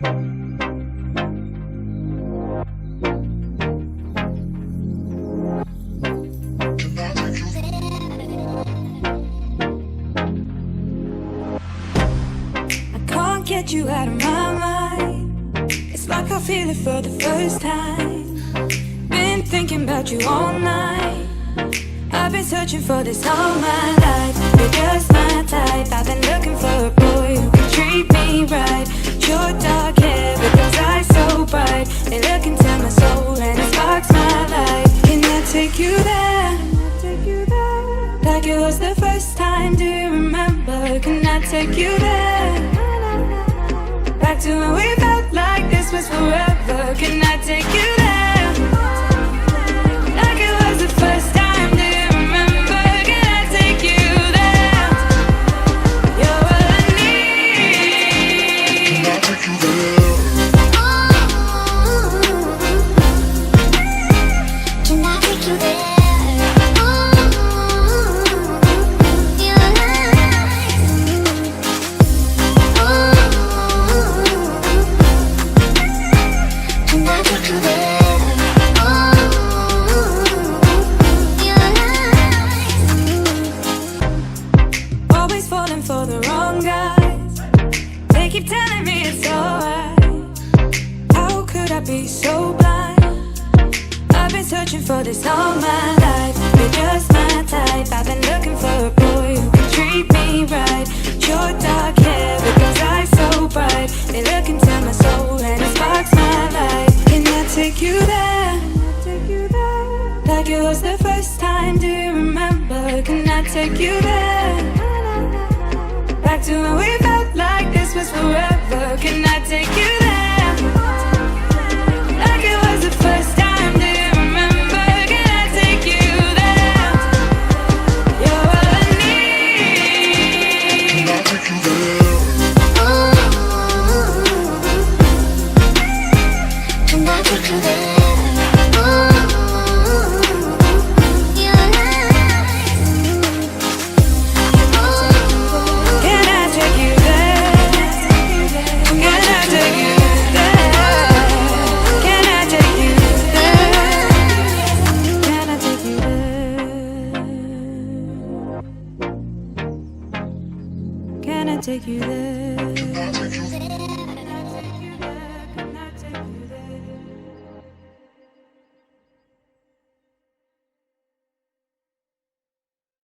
Get you out of my mind. It's like I feel it for the first time. Been thinking about you all night. I've been searching for this all my life. You're just my type. I've been looking for a boy who can treat me right. Your dark hair with those eyes so bright. They look into my soul and it sparks my life. Can I take you there? Like it was the first time, do you remember? Can I take you there? Back to when we felt like this was forever. Can I take you there? Like it was the first time, do you remember? Can I take you there? You're all I need. Can I take you there? Can I take you there? Keep telling me it's alright. How could I be so blind? I've been searching for this all my life. You're just my type. I've been looking for a boy who can treat me right. Your dark hair with those eyes so bright. They look into my soul and it sparks my life. Can I take you there? Like it was the first time, do you remember? Can I take you there? Back to when we felt like this was forever. Can I take you there? Like it was the first time, do you remember? Can I take you there? You're all I need. Can I take you there? Can I take you there? Take you there.